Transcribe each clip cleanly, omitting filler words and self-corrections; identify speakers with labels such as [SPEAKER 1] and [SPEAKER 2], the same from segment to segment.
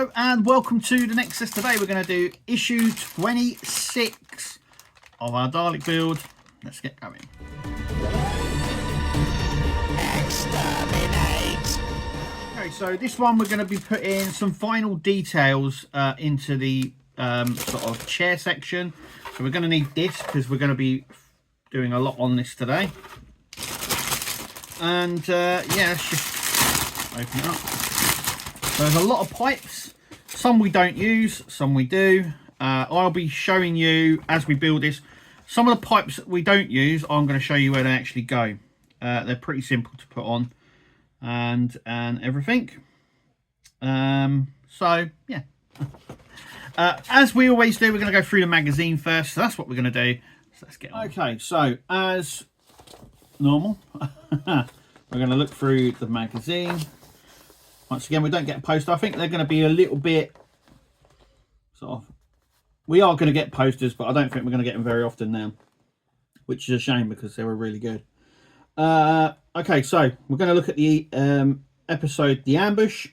[SPEAKER 1] Hello and welcome to the Nexus. Today we're going to do issue 26 of our Dalek build. Let's get going.
[SPEAKER 2] Exterminate!
[SPEAKER 1] Okay, so this one we're going to be putting some final details into the sort of chair section. So we're going to need this because we're going to be doing a lot on this today. And yeah, let's just open it up. So there's a lot of pipes. Some we don't use, some we do. I'll be showing you as we build this. Some of the pipes that we don't use, I'm going to show you where they actually go. They're pretty simple to put on and everything. So yeah. As we always do, we're going to go through the magazine first. So that's what we're going to do. So let's get on. Okay, so as normal, we're going to look through the magazine. Once again, we don't get a poster. I think they're going to be a little bit sort of... We are going to get posters, but I don't think we're going to get them very often now. Which is a shame because they were really good. Okay, so we're going to look at the episode The Ambush.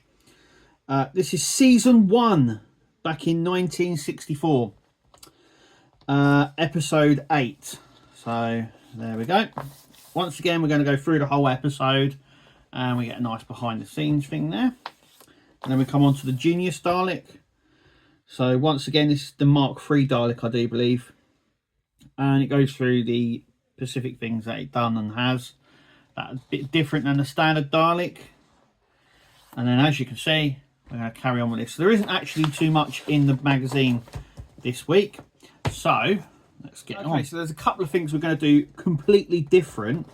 [SPEAKER 1] This is season 1 back in 1964. Episode 8. So there we go. Once again, we're going to go through the whole episode. And we get a nice behind the scenes thing there. And then we come on to the Genius Dalek. So once again, this is the Mark III Dalek, I do believe. And it goes through the specific things that it done and has. That's a bit different than the standard Dalek. And then as you can see, we're going to carry on with this. So there isn't actually too much in the magazine this week. So let's get on. So there's a couple of things we're going to do completely different.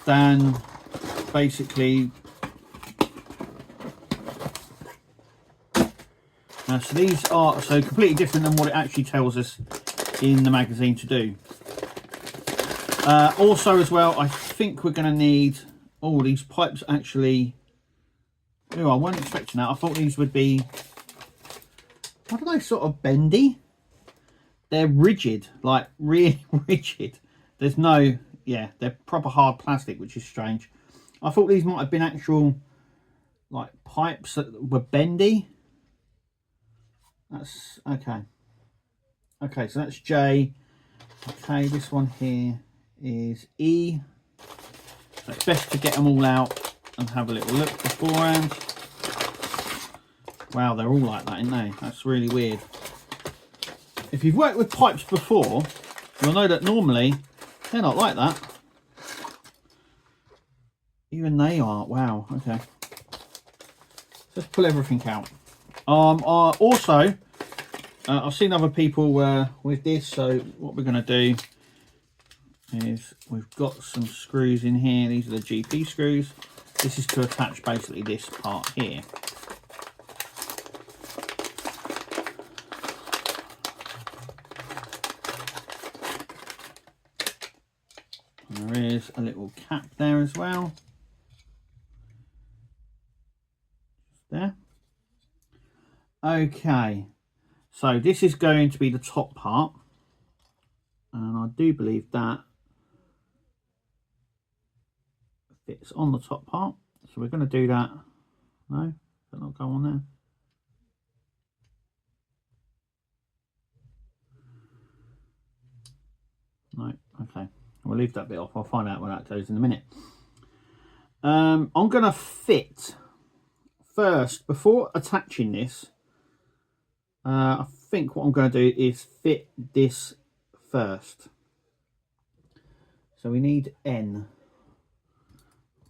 [SPEAKER 1] Than basically so these are completely different than what it actually tells us in the magazine to do. Also as well, I think we're going to need these pipes actually. Oh, I wasn't expecting that. I thought these would be, I don't know, sort of bendy. They're rigid, like really rigid. There's no, yeah, they're proper hard plastic, which is strange. I thought these might have been actual like pipes that were bendy. That's okay. Okay, so that's J. Okay, this one here is E. So it's best to get them all out and have a little look beforehand. Wow, they're all like that, aren't they? That's really weird. If you've worked with pipes before, you'll know that normally they're not like that. Even they are. Wow. Okay. Let's pull everything out. Also, I've seen other people with this. So what we're going to do is we've got some screws in here. These are the GP screws. This is to attach basically this part here. There is a little cap there as well. There. Okay, so this is going to be the top part, and I do believe that fits on the top part. So we're going to do that. No, does that not go on there? No, okay. We'll leave that bit off. I'll find out where that goes in a minute. I'm going to fit first, before attaching this, I think what I'm going to do is fit this first. So we need N,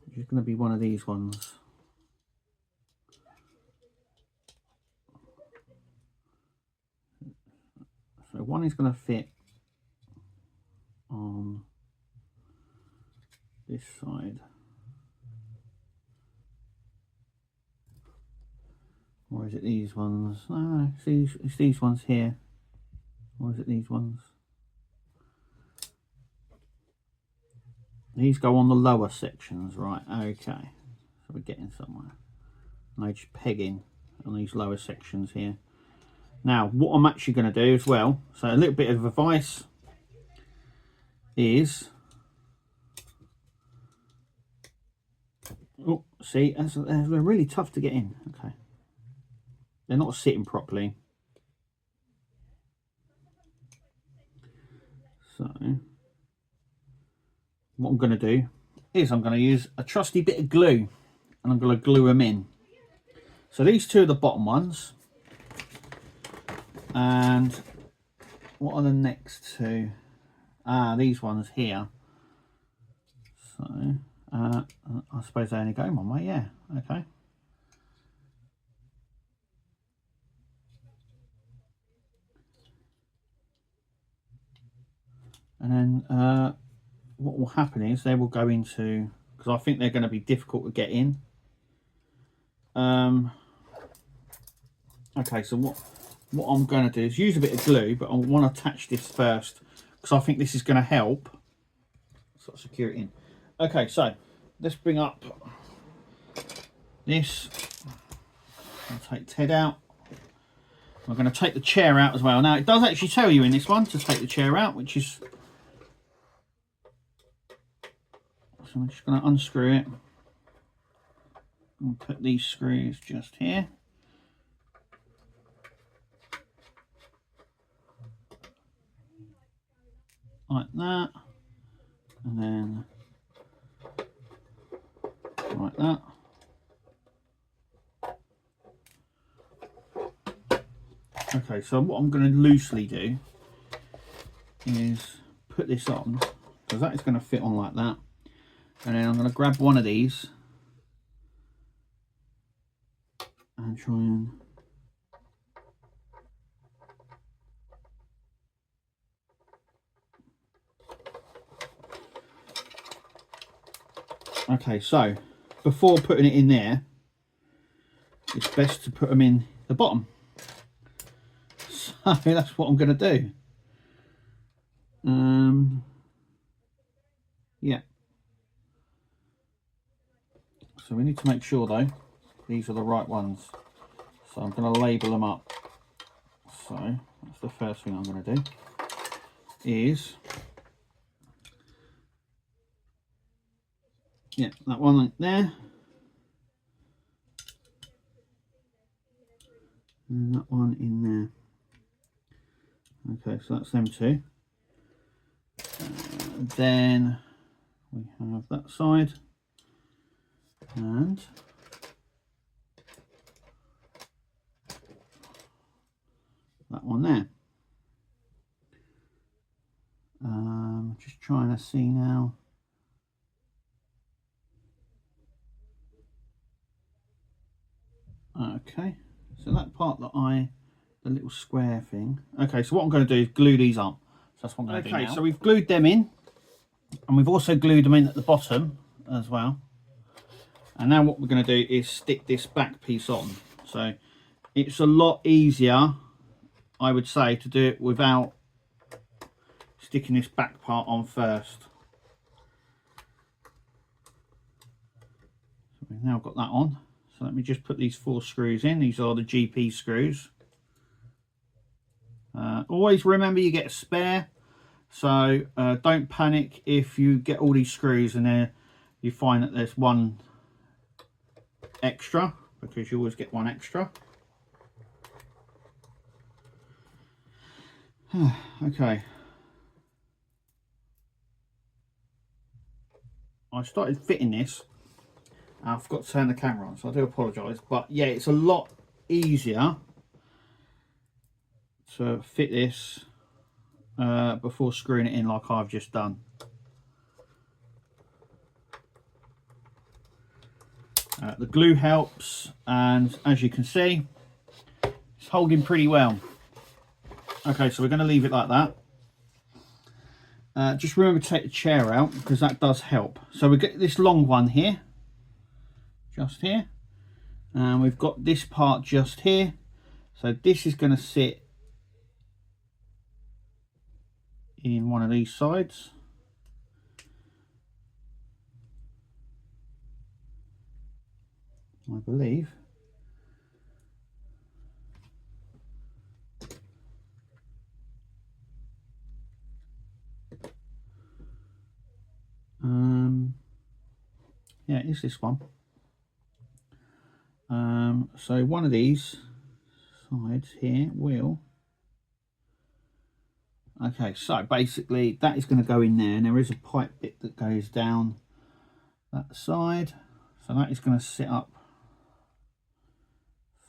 [SPEAKER 1] which is going to be one of these ones. So one is going to fit on this side, or is it these ones? No, it's these ones here, or is it these ones? These go on the lower sections, right? Okay, so we're getting somewhere. And I just peg in on these lower sections here. Now what I'm actually going to do as well, so a little bit of advice is Oh, see, they're really tough to get in. Okay. They're not sitting properly. So, what I'm going to do is I'm going to use a trusty bit of glue, and I'm going to glue them in. So these two are the bottom ones. And what are the next two? These ones here. So, I suppose they only go one way, yeah, okay. And then what will happen is they will go into, because I think they're going to be difficult to get in. Okay, so what I'm going to do is use a bit of glue, but I want to attach this first because I think this is going to help sort of secure it in. Okay, so let's bring up this. I'll take Ted out. I'm going to take the chair out as well. Now, it does actually tell you in this one to take the chair out, which is... So I'm just going to unscrew it. And put these screws just here. Like that. And then... like that. Okay, so what I'm going to loosely do is put this on, because that is going to fit on like that. And then I'm going to grab one of these and try and... Okay, so before putting it in there, it's best to put them in the bottom. So that's what I'm going to do. Yeah. So we need to make sure though these are the right ones. So I'm going to label them up. So that's the first thing I'm going to do. Is yeah, that one there. And that one in there. Okay, so that's them two. Then we have that side. And that one there. Just trying to see now. Okay, so that part that the little square thing. Okay, so what I'm going to do is glue these up. So that's what I'm going to do now. Okay, so we've glued them in, and we've also glued them in at the bottom as well. And now what we're going to do is stick this back piece on. So it's a lot easier, I would say, to do it without sticking this back part on first. So we've now got that on. So let me just put these 4 screws in. These are the GP screws. Always remember you get a spare. So don't panic if you get all these screws and then you find that there's one extra, because you always get one extra. Okay. I started fitting this. I forgot to turn the camera on, so I do apologise. But yeah, it's a lot easier to fit this before screwing it in like I've just done. The glue helps, and as you can see, it's holding pretty well. Okay, so we're going to leave it like that. Just remember to take the chair out, because that does help. So we get this long one here, just here, and we've got this part just here. So this is going to sit in one of these sides. I believe. Yeah, it's this one. So one of these sides here will, okay, so basically that is going to go in there, and there is a pipe bit that goes down that side, so that is going to sit up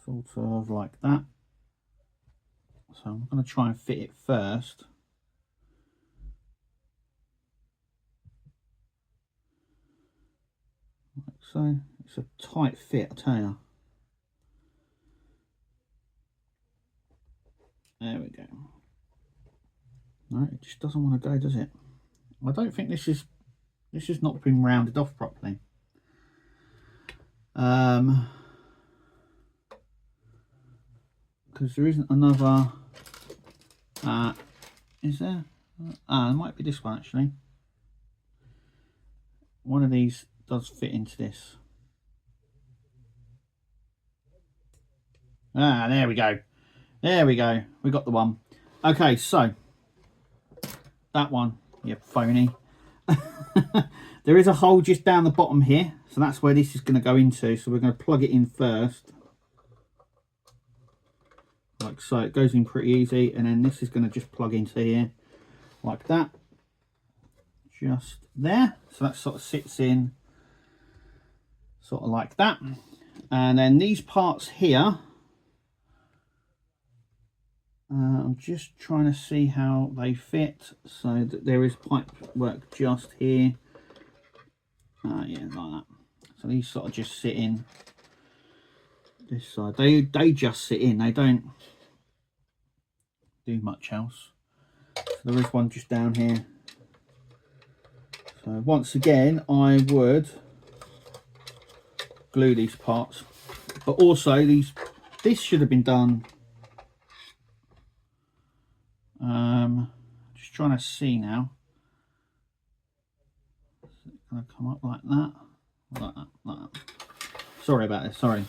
[SPEAKER 1] sort of like that. So I'm going to try and fit it first. Like so. It's a tight fit, I tell you. There we go. No, it just doesn't want to go, does it? I don't think this has not been rounded off properly. Because there isn't another. Is there? There might be this one actually. One of these does fit into this. There we go. There we go. We got the one. Okay, so that one, you phony. There is a hole just down the bottom here, so that's where this is going to go into. So we're going to plug it in first. Like so, it goes in pretty easy, and then this is going to just plug into here like that, just there. So that sort of sits in sort of like that, and then these parts here, I'm just trying to see how they fit, so that there is pipe work just here. Yeah, like that. So these sort of just sit in this side. They just sit in, they don't do much else. So there is one just down here. So once again, I would glue these parts, but also this should have been done. Just trying to see now. Is it going to come up like that? Like that, like that. Sorry about this, sorry.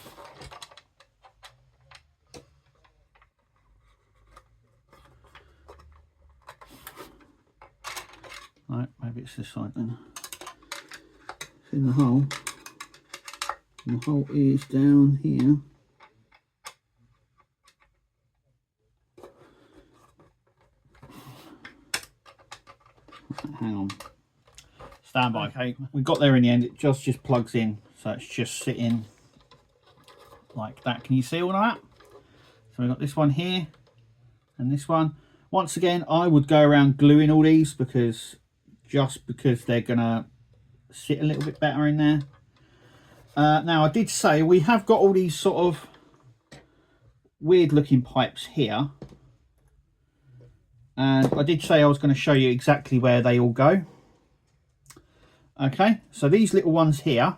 [SPEAKER 1] Right, maybe it's this side then. It's in the hole. And the hole is down here. Hang on. Stand by. Okay, we got there in the end. It just plugs in, so it's just sitting like that. Can you see all of that? So we've got this one here and this one. Once again, I would go around gluing all these because they're gonna sit a little bit better in there. Now I did say we have got all these sort of weird looking pipes here, and I did say I was going to show you exactly where they all go. Okay, so these little ones here,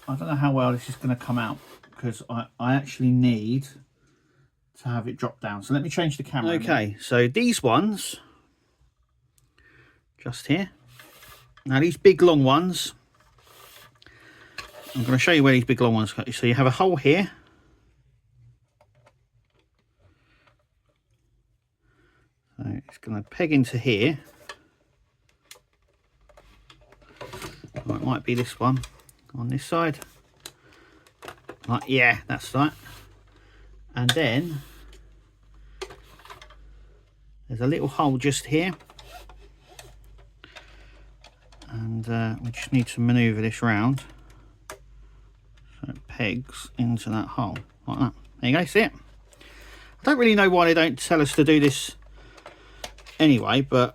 [SPEAKER 1] I don't know how well this is going to come out because I actually need to have it drop down. So let me change the camera. Okay, so these ones just here. Now these big long ones, I'm going to show you where these big long ones go. So you have a hole here. So it's going to peg into here. Or it might be this one on this side. Like, yeah, that's right. And then there's a little hole just here. And we just need to manoeuvre this round so it pegs into that hole like that. There you go, see it? I don't really know why they don't tell us to do this anyway, but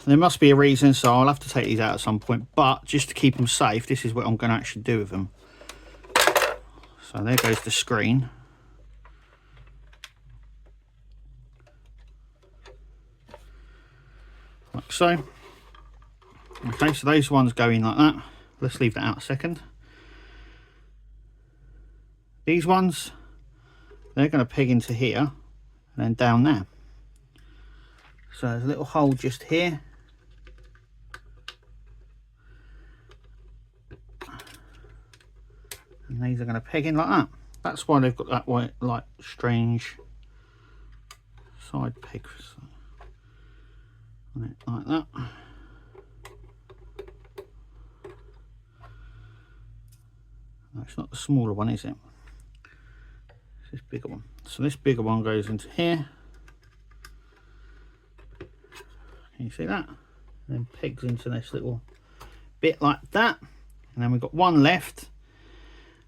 [SPEAKER 1] there must be a reason, so I'll have to take these out at some point. But just to keep them safe, this is what I'm going to actually do with them. So there goes the screen. Like so. Okay, so those ones go in like that. Let's leave that out a second. These ones, they're going to peg into here and then down there. So there's a little hole just here. And these are going to peg in like that. That's why they've got that white, like, strange side pegs on it like that. No, it's not the smaller one, is it? It's this bigger one. So this bigger one goes into here. Can you see that? And then pegs into this little bit like that. And then we've got one left.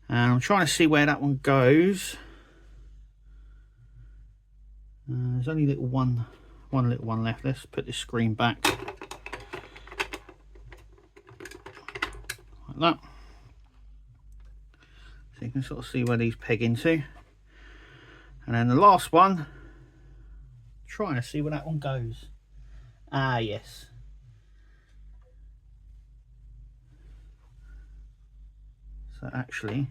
[SPEAKER 1] And I'm trying to see where that one goes. There's only one little one left. Let's put this screen back. Like that. So you can sort of see where these peg into. And then the last one, trying to see where that one goes. Ah, yes. So actually,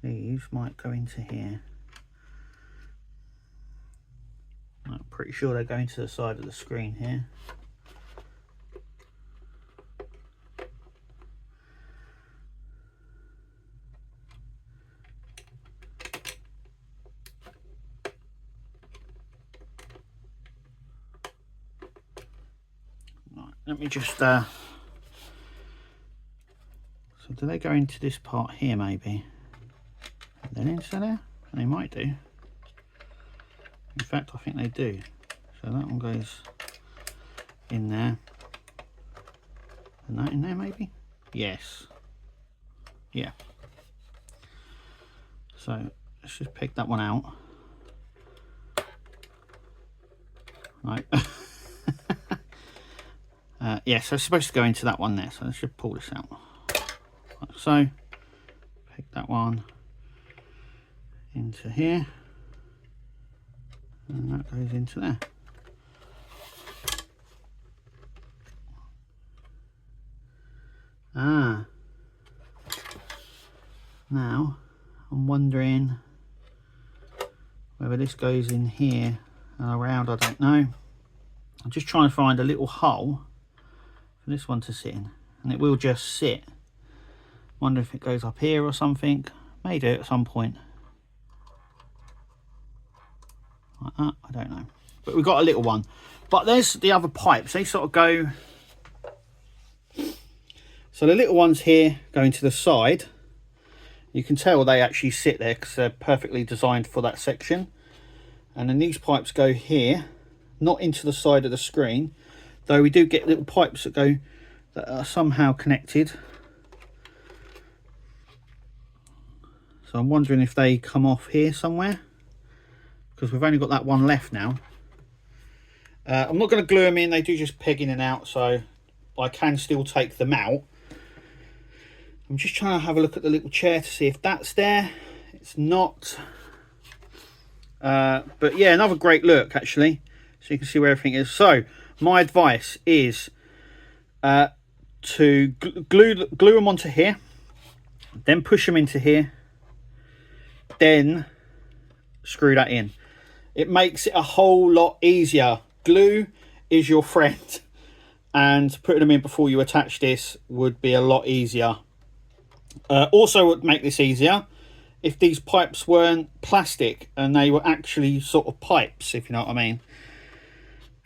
[SPEAKER 1] these might go into here. I'm pretty sure they go into the side of the screen here. Right, let me just so do they go into this part here maybe? And then into there? They might do. In fact, I think they do. So that one goes in there. And that in there maybe? Yes. Yeah. So let's just pick that one out. Right. Yeah, so it's supposed to go into that one there. So let's just pull this out. Like so. Pick that one into here. And that goes into there. Ah. Now, I'm wondering whether this goes in here and around, I don't know. I'm just trying to find a little hole for this one to sit in. And it will just sit. Wonder if it goes up here or something. May do at some point. Like that, I don't know, but we've got a little one. But there's the other pipes, they sort of go, so the little ones here going to the side. You can tell they actually sit there because they're perfectly designed for that section. And then these pipes go here, not into the side of the screen, though we do get little pipes that go, that are somehow connected. So I'm wondering if they come off here somewhere, because we've only got that one left now. I'm not going to glue them in, they do just peg in and out, so I can still take them out. I'm just trying to have a look at the little chair to see if that's there. It's not. But yeah, another great look actually. So you can see where everything is. So my advice is to glue them onto here, then push them into here, then screw that in. It makes it a whole lot easier. Glue is your friend, and putting them in before you attach this would be a lot easier. Also would make this easier if these pipes weren't plastic and they were actually sort of pipes, if you know what I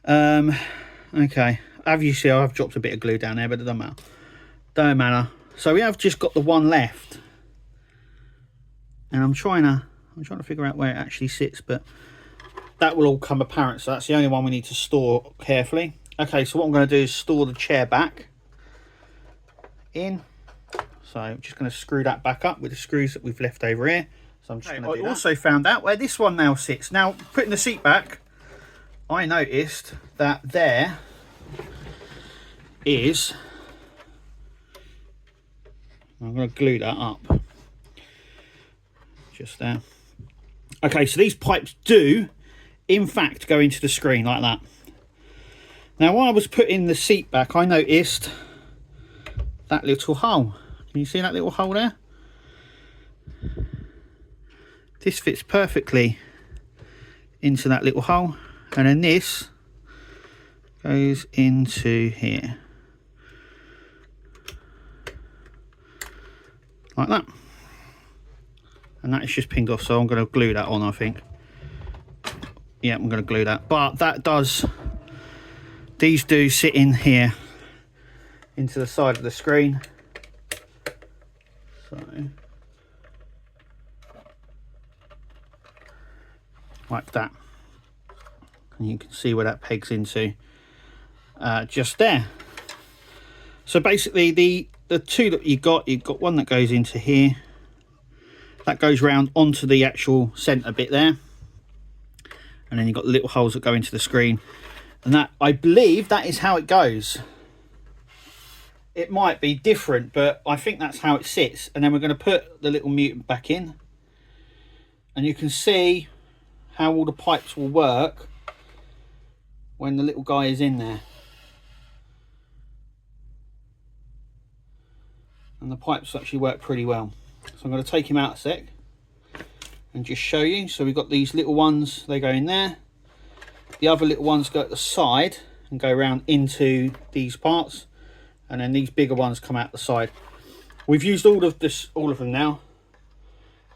[SPEAKER 1] mean. Okay, as you see, I've dropped a bit of glue down there, but it doesn't matter. Don't matter. So we have just got the one left, and I'm trying to figure out where it actually sits, but that will all come apparent. So that's the only one we need to store carefully. Okay, so what I'm going to do is store the chair back in. So I'm just going to screw that back up with the screws that we've left over here. So I'm just going to do that. I also found out where this one now sits. Now, putting the seat back, I noticed that there is, I'm going to glue that up. Just there. Okay, so these pipes do, in fact, go into the screen like that. Now, while I was putting the seat back, I noticed that little hole. Can you see that little hole there? This fits perfectly into that little hole, and then this goes into here. Like that. And that is just pinged off, so I'm going to glue that on, I think. Yeah, I'm going to glue that. But that does, these do sit in here into the side of the screen. So like that, and you can see where that pegs into just there. So basically the two that you've got one that goes into here, that goes round onto the actual center bit there, and then you've got little holes that go into the screen, and that, I believe, that is how it goes. It might be different, but I think that's how it sits. And then we're going to put the little mutant back in, and you can see how all the pipes will work when the little guy is in there. And the pipes actually work pretty well. So I'm going to take him out a sec and just show you. So we've got these little ones, they go in there. The other little ones go at the side and go around into these parts, and then these bigger ones come out the side. We've used all of them now,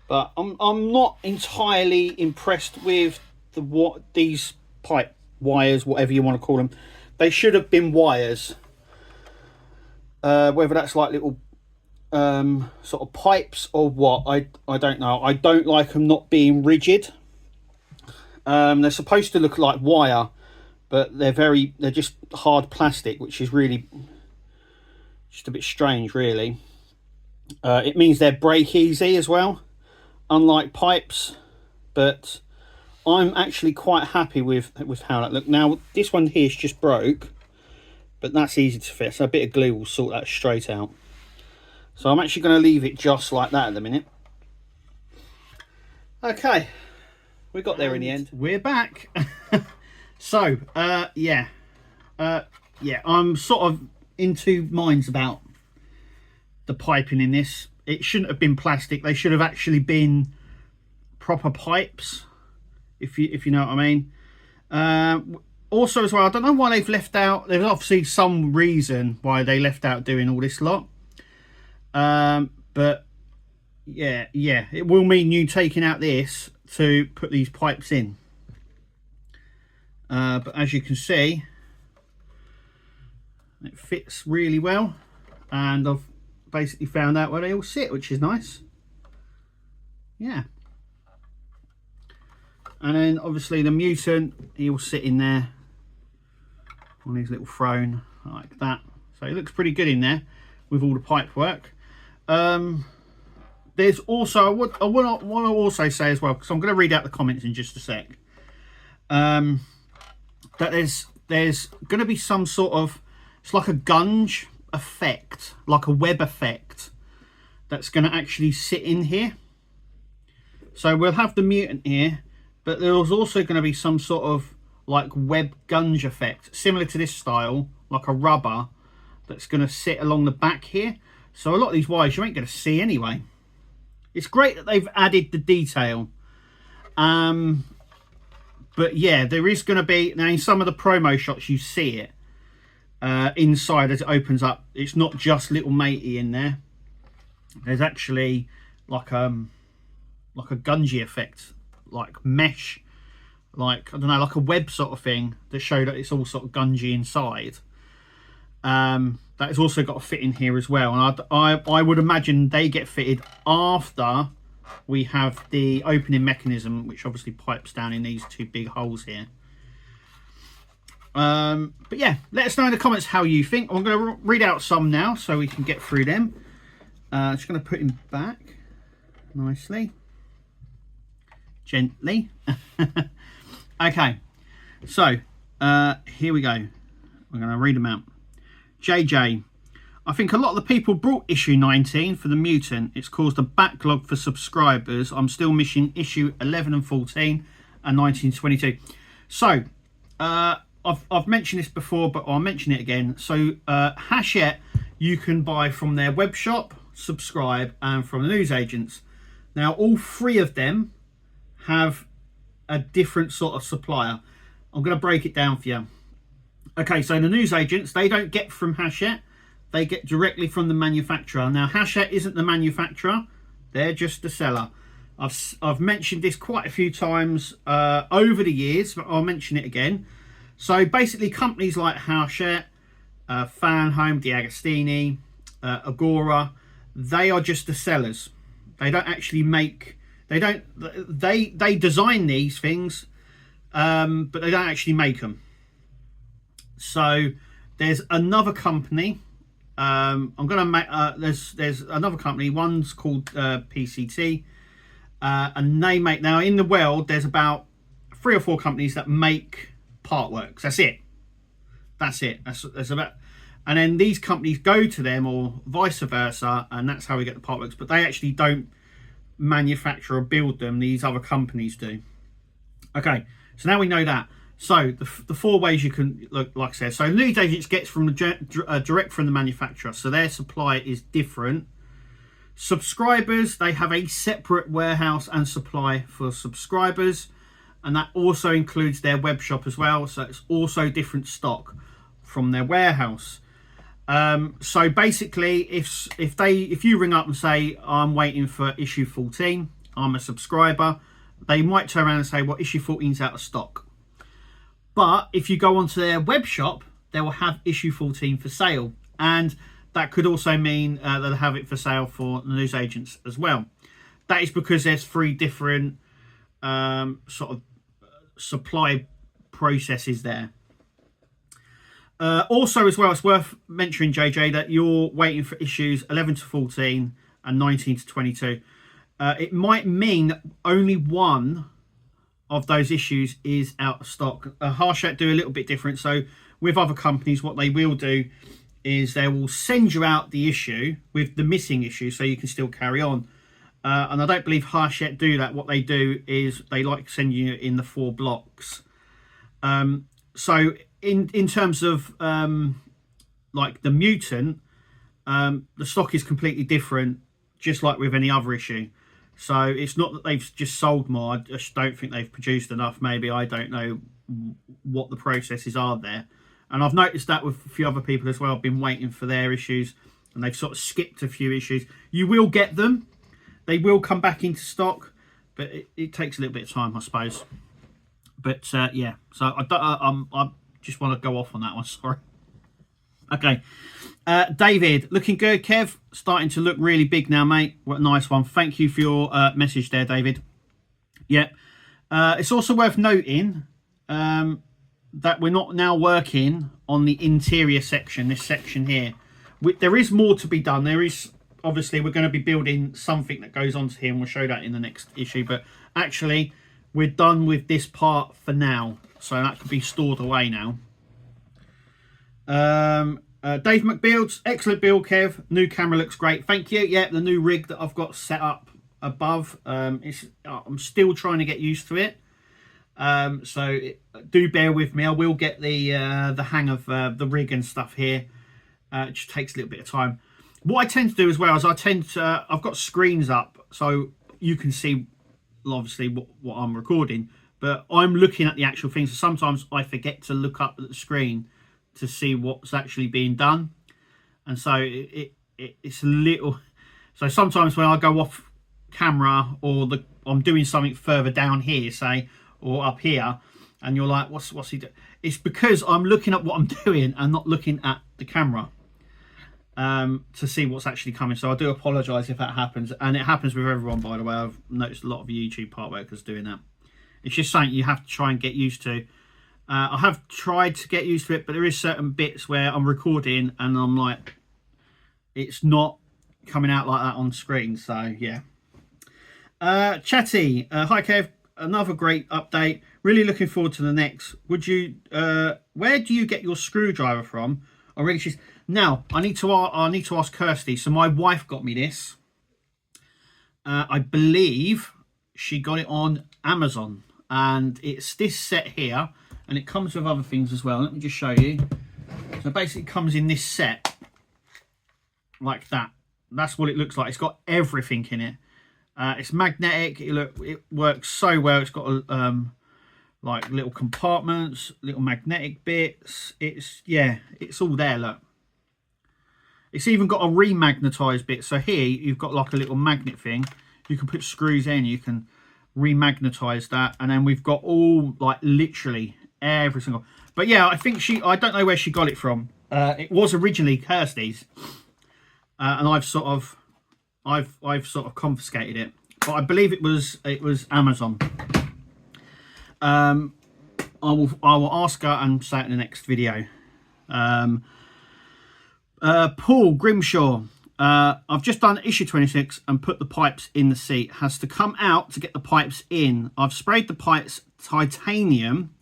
[SPEAKER 1] but I'm not entirely impressed with these pipe wires, whatever you want to call them. They should have been wires. Whether that's like little sort of pipes or what, I don't know. I don't like them not being rigid. They're supposed to look like wire, but they're just hard plastic, which is really just a bit strange, really. It means they break easy as well, unlike pipes, but I'm actually quite happy with how that look. Now this one here is just broke, but that's easy to fix. So a bit of glue will sort that straight out. So I'm actually going to leave it just like that at the minute. Okay, we got there in the end. We're back. So yeah, I'm sort of in two minds about the piping in this. It shouldn't have been plastic. They should have actually been proper pipes, if you know what I mean. Also as well, I don't know why they've left out, there's obviously some reason why they left out doing all this lot. But yeah, it will mean you taking out this to put these pipes in. But as you can see, it fits really well, and I've basically found out where they all sit, which is nice. Yeah. And then obviously the mutant, he'll sit in there on his little throne like that. So it looks pretty good in there with all the pipe work. There's also, I want to also say as well, because I'm going to read out the comments in just a sec, that there's going to be some sort of, it's like a gunge effect, like a web effect, that's going to actually sit in here. So we'll have the mutant here, but there's also going to be some sort of like web gunge effect, similar to this style, like a rubber, that's going to sit along the back here. So a lot of these wires you ain't going to see anyway. It's great that they've added the detail. But yeah, there is going to be, now in some of the promo shots you see it inside as it opens up. It's not just little matey in there. There's actually like a gungy effect, like mesh, like, I don't know, like a web sort of thing that show that it's all sort of gungy inside. That has also got to fit in here as well, and I would imagine they get fitted after we have the opening mechanism, which obviously pipes down in these two big holes here. But yeah, let us know in the comments how you think. I'm going to read out some now so we can get through them. Just going to put him back nicely, gently. Okay, so here we go. We're going to read them out. JJ, I think a lot of the people brought issue 19 for the mutant. It's caused a backlog for subscribers. I'm still missing issue 11 and 14 and 1922. So I've mentioned this before, but I'll mention it again. So Hachette you can buy from their web shop, subscribe, and from the newsagents. Now all three of them have a different sort of supplier. I'm going to break it down for you. Okay, so the newsagents, they don't get from Hachette. They get directly from the manufacturer. Now, Hachette isn't the manufacturer. They're just the seller. I've mentioned this quite a few times over the years, but I'll mention it again. So basically, companies like Hachette, Fan Home, Di Agostini, Agora, they are just the sellers. They don't actually make, they design these things, but they don't actually make them. So there's another company. I'm gonna make there's another company. One's called PCT, and they make, now in the world there's about 3 or 4 companies that make part works. That's it. That's about, and then these companies go to them or vice versa, and that's how we get the part works. But they actually don't manufacture or build them. These other companies do. Okay, so now we know that. So the 4 ways you can look, like I said. So lead agents gets from the direct from the manufacturer, so their supply is different. Subscribers, they have a separate warehouse and supply for subscribers, and that also includes their web shop as well. So it's also different stock from their warehouse. So basically, if you ring up and say, I'm waiting for issue 14, I'm a subscriber, they might turn around and say, well, issue 14's out of stock. But if you go onto their web shop, they will have issue 14 for sale. And that could also mean they'll have it for sale for news agents as well. That is because there's 3 different sort of supply processes there. Also as well, it's worth mentioning, JJ, that you're waiting for issues 11 to 14 and 19 to 22. It might mean that only one of those issues is out of stock. Hachette do a little bit different. So with other companies, what they will do is they will send you out the issue with the missing issue so you can still carry on. And I don't believe Hachette do that. What they do is they like send you in the 4 blocks. So in terms of like the mutant, the stock is completely different, just like with any other issue. So it's not that they've just sold more. I just don't think they've produced enough. Maybe, I don't know what the processes are there. And I've noticed that with a few other people as well. I've been waiting for their issues and they've sort of skipped a few issues. You will get them. They will come back into stock, but it takes a little bit of time, I suppose. But yeah, so I just want to go off on that one, sorry. Okay. David, looking good. Kev, starting to look really big now, mate. What a nice one. Thank you for your message there, David. Yep. It's also worth noting that we're not now working on the interior section, this section here. There is more to be done. There is, obviously, we're going to be building something that goes onto here, and we'll show that in the next issue. But actually, we're done with this part for now. So that could be stored away now. Dave McBeals, excellent build, Kev. New camera looks great. Thank you. Yeah, the new rig that I've got set up above. I'm still trying to get used to it. So do bear with me. I will get the hang of the rig and stuff here. It just takes a little bit of time. What I tend to do as well is I've got screens up so you can see obviously what I'm recording, but I'm looking at the actual thing. So sometimes I forget to look up at the screen to see what's actually being done, and so it's a little. So sometimes when I go off camera or I'm doing something further down here, say, or up here, and you're like, what's he doing? It's because I'm looking at what I'm doing and not looking at the camera to see what's actually coming. So I do apologise if that happens, and it happens with everyone, by the way. I've noticed a lot of YouTube part workers doing that. It's just something you have to try and get used to. I have tried to get used to it, but there is certain bits where I'm recording and I'm like, it's not coming out like that on screen. So yeah. Chatty, hi Kev, another great update. Really looking forward to the next. Would you? Where do you get your screwdriver from? I really should. Now I need to ask Kirsty. So my wife got me this. I believe she got it on Amazon, and it's this set here. And it comes with other things as well. Let me just show you. So basically it comes in this set. Like that. That's what it looks like. It's got everything in it. It's magnetic. It works so well. It's got like little compartments, little magnetic bits. It's all there, look. It's even got a remagnetized bit. So here you've got like a little magnet thing. You can put screws in. You can remagnetize that. And then we've got all, like, literally every single. But yeah, I think I don't know where she got it from. It was originally Kirsty's, and I've sort of I've sort of confiscated it, but I believe it was Amazon. I will ask her and say it in the next video. Paul Grimshaw. I've just done issue 26 and put the pipes in the seat. Has to come out to get the pipes in. I've sprayed the pipes titanium,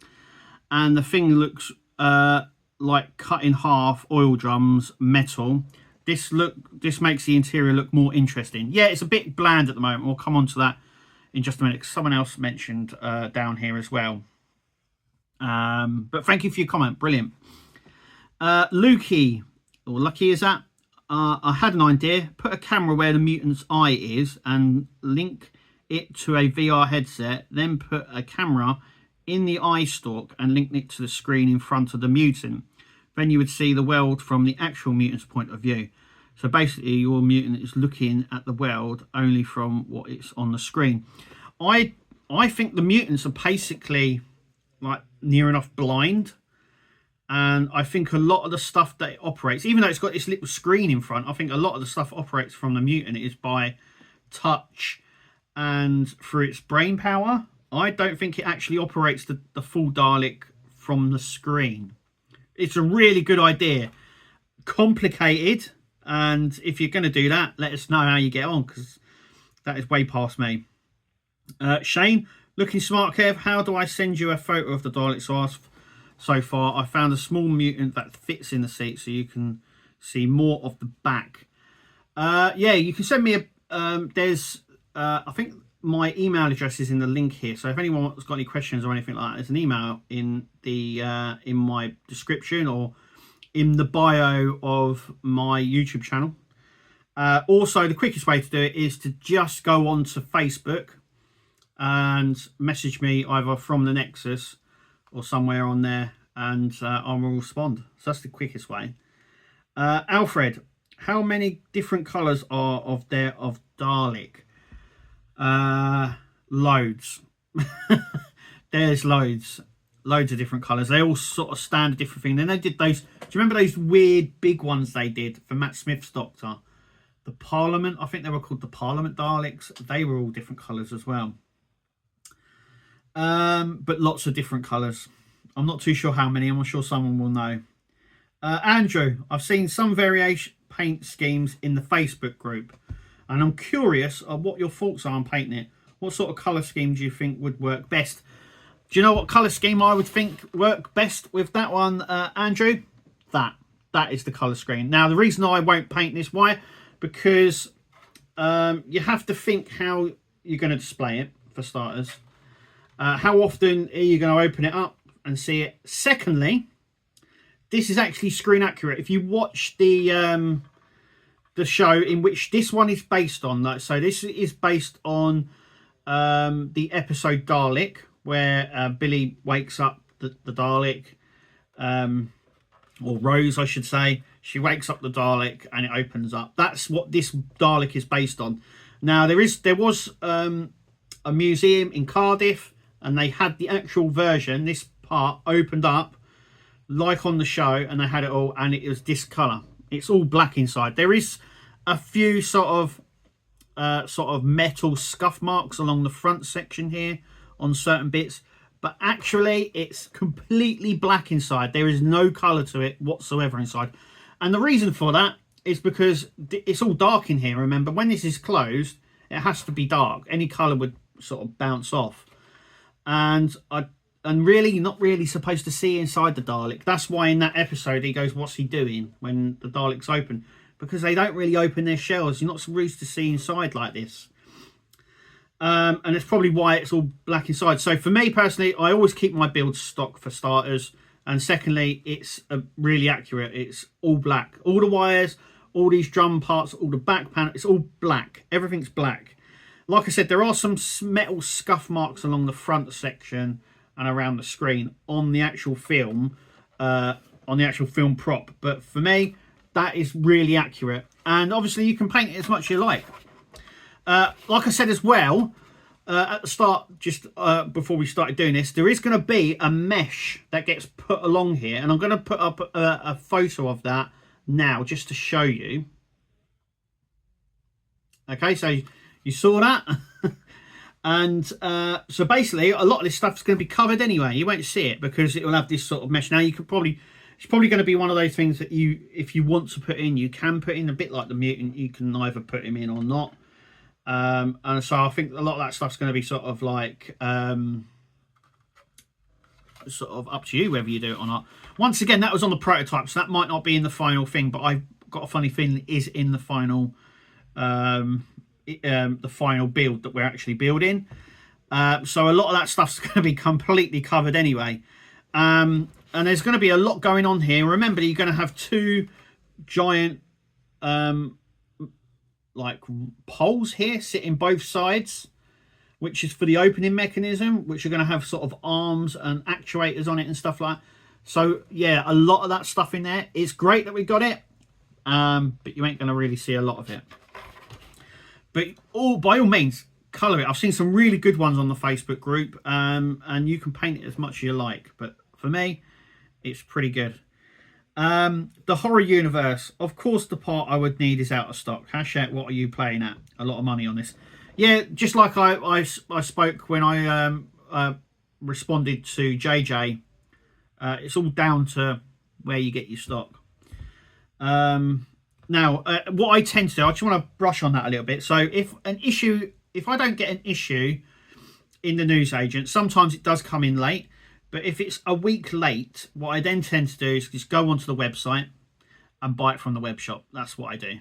[SPEAKER 1] and the thing looks like cut in half oil drums metal. This makes the interior look more interesting. Yeah, it's a bit bland at the moment. We'll come on to that in just a minute. Someone else mentioned down here as well. But thank you for your comment. Brilliant. Lukey, or Lucky is that? I had an idea. Put a camera where the mutant's eye is and link it to a VR headset. Then put a camera in the eye stalk and link it to the screen in front of the mutant. Then you would see the world from the actual mutant's point of view. So basically your mutant is looking at the world only from what it's on the screen. I think the mutants are basically like near enough blind. And I think a lot of the stuff that it operates, even though it's got this little screen in front, I think a lot of the stuff operates from the mutant is by touch and through its brain power. I don't think it actually operates the full Dalek from the screen. It's a really good idea. Complicated. And if you're going to do that, let us know how you get on, because that is way past me. Shane, looking smart, Kev. How do I send you a photo of the Dalek? So far, I found a small mutant that fits in the seat, so you can see more of the back. Yeah, you can send me a... I think my email address is in the link here, so if anyone's got any questions or anything like that, there's an email in the in my description or in the bio of my YouTube channel. Also, the quickest way to do it is to just go on to Facebook and message me either from the Nexus or somewhere on there, and I will respond. So that's the quickest way. Alfred, how many different colours are of Dalek? Loads. There's loads of different colours. They all sort of stand a different thing. Then they did those. Do you remember those weird big ones they did for Matt Smith's Doctor? The Parliament, I think they were called the Parliament Daleks. They were all different colours as well. But lots of different colours. I'm not too sure how many. I'm sure someone will know. Andrew, I've seen some variation paint schemes in the Facebook group, and I'm curious of what your thoughts are on painting it. What sort of colour scheme do you think would work best? Do you know what colour scheme I would think work best with that one, Andrew? That is the colour scheme. Now, the reason I won't paint this, why? Because you have to think how you're going to display it, for starters. How often are you going to open it up and see it? Secondly, this is actually screen accurate. If you watch the show in which this one is based on, so this is based on the episode Dalek, where Billy wakes up the Dalek, or Rose, I should say. She wakes up the Dalek and it opens up. That's what this Dalek is based on. Now, there was a museum in Cardiff, and they had the actual version. This part opened up like on the show, and they had it all, and it was this colour. It's all black inside. There is a few sort of metal scuff marks along the front section here on certain bits, but actually it's completely black inside. There is no colour to it whatsoever inside, and the reason for that is because it's all dark in here. Remember, when this is closed, it has to be dark. Any colour would sort of bounce off, and really you're not really supposed to see inside the Dalek. That's why in that episode he goes, what's he doing when the Dalek's open? Because they don't really open their shells. You're not supposed to see inside like this. And it's probably why it's all black inside. So for me personally, I always keep my build stock, for starters. And secondly, it's really accurate. It's all black. All the wires, all these drum parts, all the back panel, it's all black. Everything's black. Like I said, there are some metal scuff marks along the front section and around the screen on the actual film, prop. But for me, that is really accurate. And obviously you can paint it as much as you like. Like I said as well, at the start, just before we started doing this, there is going to be a mesh that gets put along here. And I'm going to put up a photo of that now just to show you. Okay, so you saw that. And so basically a lot of this stuff is going to be covered anyway. You won't see it because it will have this sort of mesh. Now you could probably, it's probably going to be one of those things that you, if you want to put in, you can put in, a bit like the mutant. You can either put him in or not. And so I think a lot of that stuff's going to be sort of like sort of up to you whether you do it or not. Once again, that was on the prototype, so that might not be in the final thing, but I've got a funny feeling it is in the final the final build that we're actually building. So a lot of that stuff's going to be completely covered anyway. And there's going to be a lot going on here. Remember, you're going to have two giant like poles here sitting both sides, which is for the opening mechanism, which are going to have sort of arms and actuators on it and stuff like that. So yeah, a lot of that stuff in there. It's great that we got it, but you ain't going to really see a lot of it. But by all means, colour it. I've seen some really good ones on the Facebook group, and you can paint it as much as you like. But for me, it's pretty good. The horror universe. Of course, the part I would need is out of stock. Hachette, what are you playing at? A lot of money on this. Yeah, just like I spoke when I responded to JJ. It's all down to where you get your stock. Now, what I tend to do, I just want to brush on that a little bit. So if I don't get an issue in the newsagent, sometimes it does come in late. But if it's a week late, what I then tend to do is just go onto the website and buy it from the web shop. That's what I do.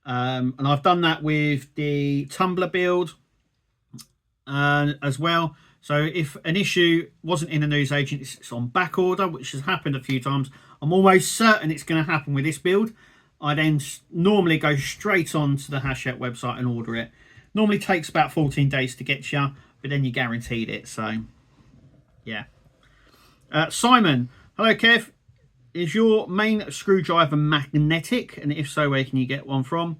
[SPEAKER 1] And I've done that with the Tumblr build as well. So if an issue wasn't in the newsagent, it's on back order, which has happened a few times. I'm almost certain it's going to happen with this build. I then normally go straight on to the Hachette website and order it. Normally takes about 14 days to get you, but then you're guaranteed it. So, yeah. Simon, hello Kev. Is your main screwdriver magnetic? And if so, where can you get one from?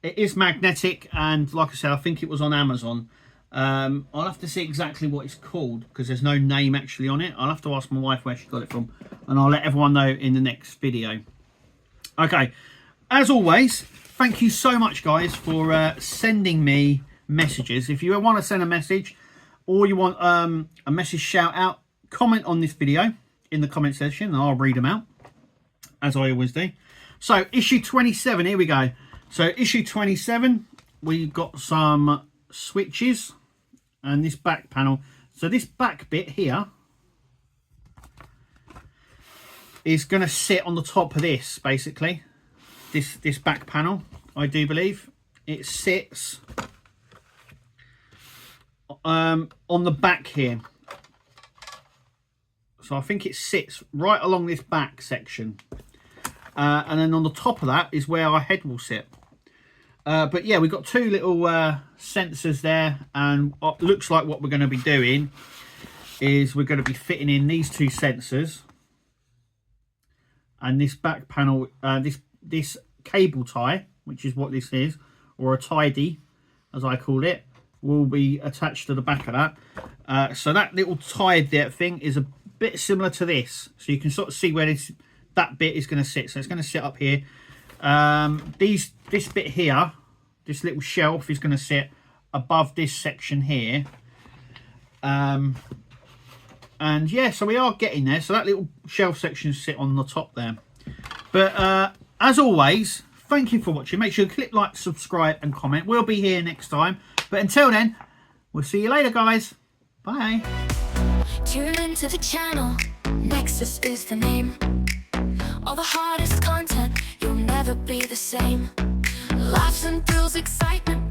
[SPEAKER 1] It is magnetic, and like I said, I think it was on Amazon. I'll have to see exactly what it's called because there's no name actually on it. I'll have to ask my wife where she got it from, and I'll let everyone know in the next video. Okay, as always, thank you so much guys for sending me messages. If you want to send a message or you want a message shout out, comment on this video in the comment section and I'll read them out as I always do. So issue 27, here we go. So issue 27, we've got some switches and this back panel. So this back bit here is going to sit on the top of this, basically. This back panel, I do believe. It sits on the back here. So I think it sits right along this back section. And then on the top of that is where our head will sit. But yeah, we've got two little sensors there. And what looks like what we're going to be doing is we're going to be fitting in these two sensors. And this back panel, this cable tie, which is what this is, or a tidy, as I call it, will be attached to the back of that. So that little tied there thing is a bit similar to this, so you can sort of see where that bit is going to sit. So it's going to sit up here. This bit here, this little shelf is going to sit above this section here. And yeah, so we are getting there. So that little shelf section sit on the top there. But as always, thank you for watching. Make sure to click like, subscribe and comment. We'll be here next time, but until then, we'll see you later guys. Bye.
[SPEAKER 2] Tune into the channel, Nexus is the name. All the hardest content, you'll never be the same. Laughs and thrills, excitement,